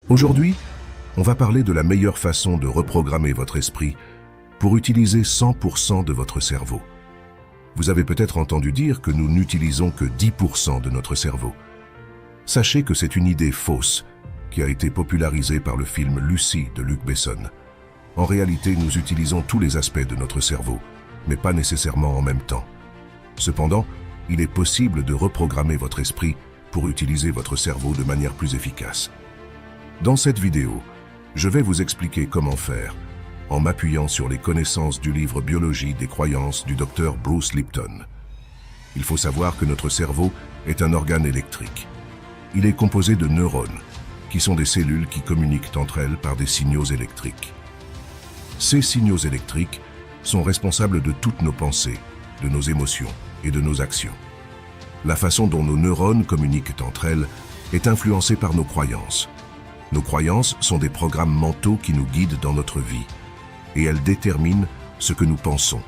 Aujourd'hui, on va parler de la meilleure façon de reprogrammer votre esprit pour utiliser 100% de votre cerveau. Vous avez peut-être entendu dire que nous n'utilisons que 10% de notre cerveau. Sachez que c'est une idée fausse qui a été popularisée par le film Lucy de Luc Besson. En réalité, nous utilisons tous les aspects de notre cerveau, mais pas nécessairement en même temps. Cependant, il est possible de reprogrammer votre esprit pour utiliser votre cerveau de manière plus efficace. Dans cette vidéo, je vais vous expliquer comment faire, en m'appuyant sur les connaissances du livre Biologie des croyances du Dr Bruce Lipton. Il faut savoir que notre cerveau est un organe électrique. Il est composé de neurones, qui sont des cellules qui communiquent entre elles par des signaux électriques. Ces signaux électriques sont responsables de toutes nos pensées, de nos émotions et de nos actions. La façon dont nos neurones communiquent entre elles est influencée par nos croyances. Nos croyances sont des programmes mentaux qui nous guident dans notre vie, et elles déterminent ce que nous pensons,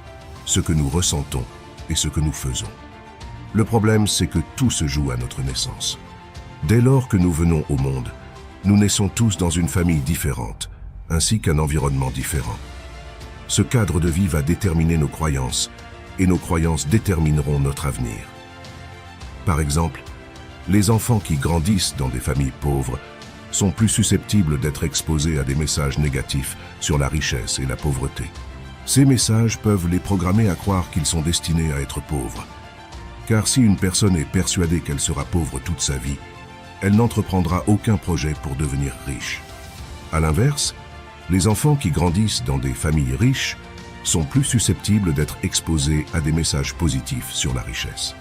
ce que nous ressentons et ce que nous faisons. Le problème, c'est que tout se joue à notre naissance. Dès lors que nous venons au monde, nous naissons tous dans une famille différente, ainsi qu'un environnement différent. Ce cadre de vie va déterminer nos croyances, et nos croyances détermineront notre avenir. Par exemple, les enfants qui grandissent dans des familles pauvres sont plus susceptibles d'être exposés à des messages négatifs sur la richesse et la pauvreté. Ces messages peuvent les programmer à croire qu'ils sont destinés à être pauvres. Car si une personne est persuadée qu'elle sera pauvre toute sa vie, elle n'entreprendra aucun projet pour devenir riche. À l'inverse, les enfants qui grandissent dans des familles riches sont plus susceptibles d'être exposés à des messages positifs sur la richesse.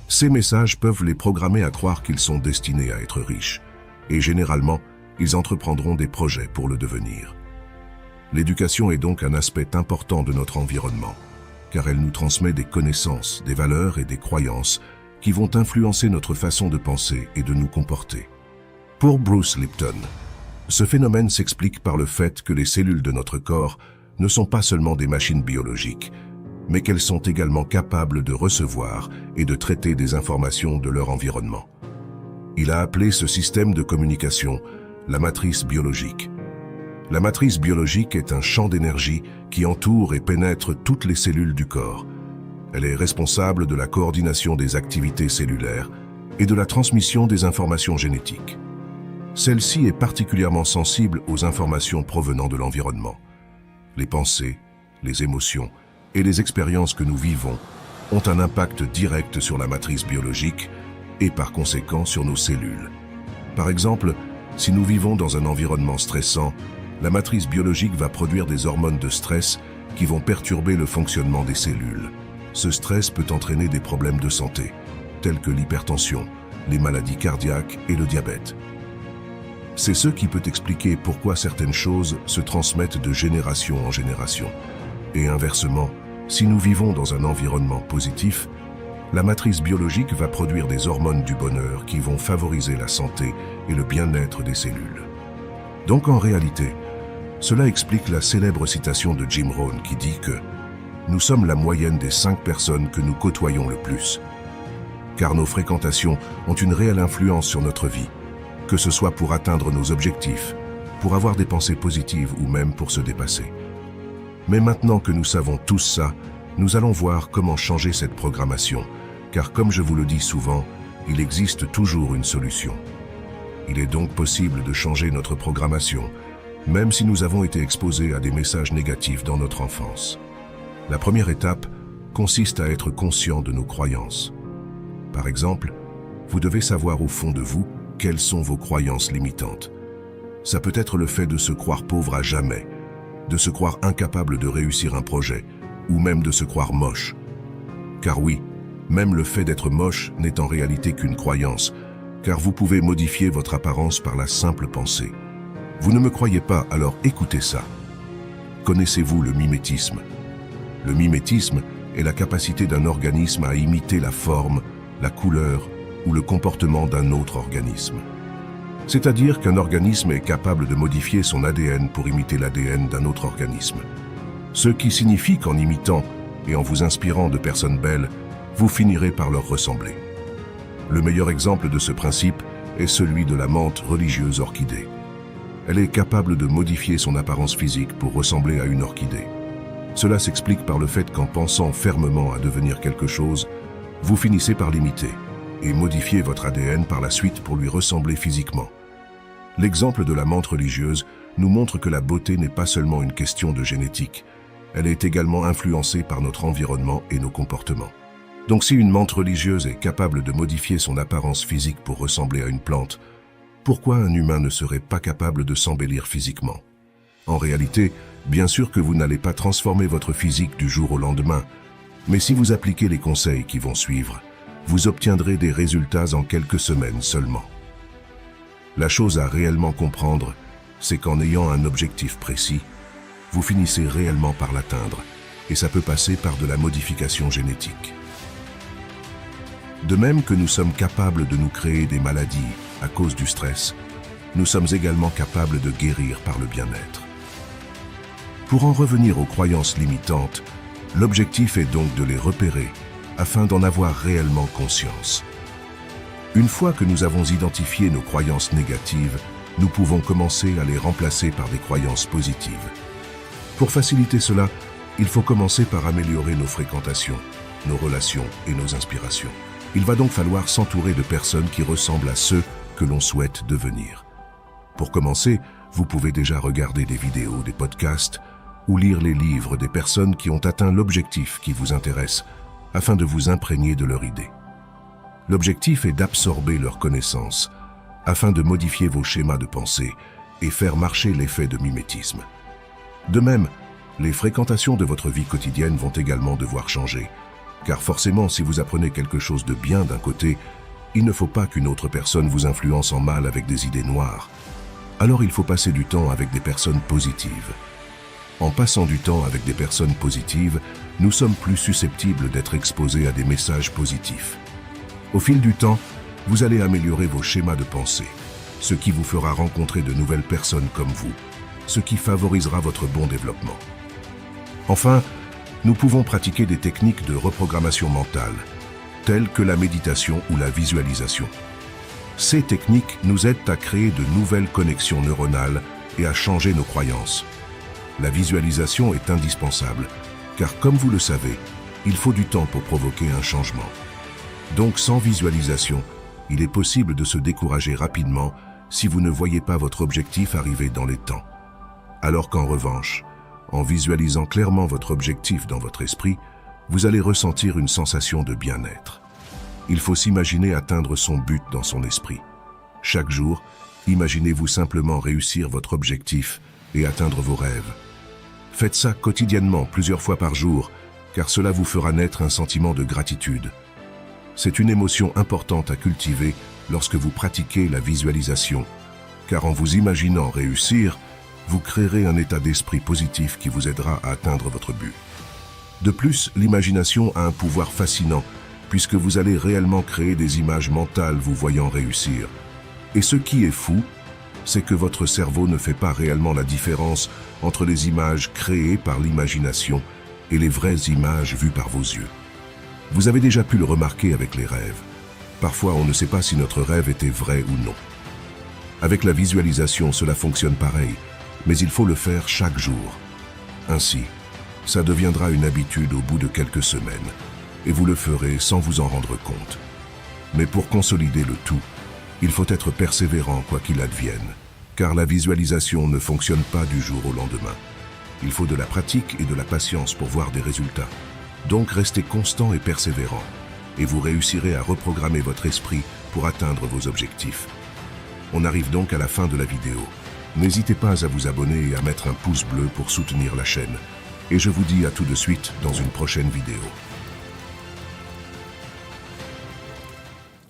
Ces messages peuvent les programmer à croire qu'ils sont destinés à être riches, et généralement, ils entreprendront des projets pour le devenir. L'éducation est donc un aspect important de notre environnement, car elle nous transmet des connaissances, des valeurs et des croyances qui vont influencer notre façon de penser et de nous comporter. Pour Bruce Lipton, ce phénomène s'explique par le fait que les cellules de notre corps ne sont pas seulement des machines biologiques, mais qu'elles sont également capables de recevoir et de traiter des informations de leur environnement. Il a appelé ce système de communication la matrice biologique. La matrice biologique est un champ d'énergie qui entoure et pénètre toutes les cellules du corps. Elle est responsable de la coordination des activités cellulaires et de la transmission des informations génétiques. Celle-ci est particulièrement sensible aux informations provenant de l'environnement. Les pensées, les émotions et les expériences que nous vivons ont un impact direct sur la matrice biologique et par conséquent sur nos cellules. Par exemple, si nous vivons dans un environnement stressant, la matrice biologique va produire des hormones de stress qui vont perturber le fonctionnement des cellules. Ce stress peut entraîner des problèmes de santé, tels que l'hypertension, les maladies cardiaques et le diabète. C'est ce qui peut expliquer pourquoi certaines choses se transmettent de génération en génération. Et inversement, si nous vivons dans un environnement positif, la matrice biologique va produire des hormones du bonheur qui vont favoriser la santé et le bien-être des cellules. Donc en réalité, cela explique la célèbre citation de Jim Rohn qui dit que « Nous sommes la moyenne des 5 personnes que nous côtoyons le plus ». Car nos fréquentations ont une réelle influence sur notre vie, que ce soit pour atteindre nos objectifs, pour avoir des pensées positives ou même pour se dépasser. Mais maintenant que nous savons tous ça, nous allons voir comment changer cette programmation, car comme je vous le dis souvent, il existe toujours une solution. Il est donc possible de changer notre programmation, même si nous avons été exposés à des messages négatifs dans notre enfance. La première étape consiste à être conscient de nos croyances. Par exemple, vous devez savoir au fond de vous quelles sont vos croyances limitantes. Ça peut être le fait de se croire pauvre à jamais, de se croire incapable de réussir un projet, ou même de se croire moche. Car oui, même le fait d'être moche n'est en réalité qu'une croyance, car vous pouvez modifier votre apparence par la simple pensée. Vous ne me croyez pas, alors écoutez ça. Connaissez-vous le mimétisme? Le mimétisme est la capacité d'un organisme à imiter la forme, la couleur ou le comportement d'un autre organisme. C'est-à-dire qu'un organisme est capable de modifier son ADN pour imiter l'ADN d'un autre organisme. Ce qui signifie qu'en imitant et en vous inspirant de personnes belles, vous finirez par leur ressembler. Le meilleur exemple de ce principe est celui de la menthe religieuse orchidée. Elle est capable de modifier son apparence physique pour ressembler à une orchidée. Cela s'explique par le fait qu'en pensant fermement à devenir quelque chose, vous finissez par l'imiter et modifier votre ADN par la suite pour lui ressembler physiquement. L'exemple de la menthe religieuse nous montre que la beauté n'est pas seulement une question de génétique, elle est également influencée par notre environnement et nos comportements. Donc si une menthe religieuse est capable de modifier son apparence physique pour ressembler à une plante, pourquoi un humain ne serait pas capable de s'embellir physiquement? En réalité, bien sûr que vous n'allez pas transformer votre physique du jour au lendemain, mais si vous appliquez les conseils qui vont suivre, vous obtiendrez des résultats en quelques semaines seulement. La chose à réellement comprendre, c'est qu'en ayant un objectif précis, vous finissez réellement par l'atteindre, et ça peut passer par de la modification génétique. De même que nous sommes capables de nous créer des maladies à cause du stress, nous sommes également capables de guérir par le bien-être. Pour en revenir aux croyances limitantes, l'objectif est donc de les repérer afin d'en avoir réellement conscience. Une fois que nous avons identifié nos croyances négatives, nous pouvons commencer à les remplacer par des croyances positives. Pour faciliter cela, il faut commencer par améliorer nos fréquentations, nos relations et nos inspirations. Il va donc falloir s'entourer de personnes qui ressemblent à ceux que l'on souhaite devenir. Pour commencer, vous pouvez déjà regarder des vidéos, des podcasts ou lire les livres des personnes qui ont atteint l'objectif qui vous intéresse afin de vous imprégner de leur idée. L'objectif est d'absorber leurs connaissances afin de modifier vos schémas de pensée et faire marcher l'effet de mimétisme. De même, les fréquentations de votre vie quotidienne vont également devoir changer, car forcément, si vous apprenez quelque chose de bien d'un côté, il ne faut pas qu'une autre personne vous influence en mal avec des idées noires. Alors il faut passer du temps avec des personnes positives. En passant du temps avec des personnes positives, nous sommes plus susceptibles d'être exposés à des messages positifs. Au fil du temps, vous allez améliorer vos schémas de pensée, ce qui vous fera rencontrer de nouvelles personnes comme vous, ce qui favorisera votre bon développement. Enfin, nous pouvons pratiquer des techniques de reprogrammation mentale, telles que la méditation ou la visualisation. Ces techniques nous aident à créer de nouvelles connexions neuronales et à changer nos croyances. La visualisation est indispensable, car comme vous le savez, il faut du temps pour provoquer un changement. Donc sans visualisation, il est possible de se décourager rapidement si vous ne voyez pas votre objectif arriver dans les temps. Alors qu'en revanche, en visualisant clairement votre objectif dans votre esprit, vous allez ressentir une sensation de bien-être. Il faut s'imaginer atteindre son but dans son esprit. Chaque jour, imaginez-vous simplement réussir votre objectif et atteindre vos rêves. Faites ça quotidiennement, plusieurs fois par jour, car cela vous fera naître un sentiment de gratitude. C'est une émotion importante à cultiver lorsque vous pratiquez la visualisation, car en vous imaginant réussir, vous créerez un état d'esprit positif qui vous aidera à atteindre votre but. De plus, l'imagination a un pouvoir fascinant, puisque vous allez réellement créer des images mentales vous voyant réussir. Et ce qui est fou, c'est que votre cerveau ne fait pas réellement la différence entre les images créées par l'imagination et les vraies images vues par vos yeux. Vous avez déjà pu le remarquer avec les rêves. Parfois, on ne sait pas si notre rêve était vrai ou non. Avec la visualisation, cela fonctionne pareil, mais il faut le faire chaque jour. Ainsi, ça deviendra une habitude au bout de quelques semaines, et vous le ferez sans vous en rendre compte. Mais pour consolider le tout, il faut être persévérant quoi qu'il advienne, car la visualisation ne fonctionne pas du jour au lendemain. Il faut de la pratique et de la patience pour voir des résultats. Donc restez constant et persévérant, et vous réussirez à reprogrammer votre esprit pour atteindre vos objectifs. On arrive donc à la fin de la vidéo. N'hésitez pas à vous abonner et à mettre un pouce bleu pour soutenir la chaîne. Et je vous dis à tout de suite dans une prochaine vidéo.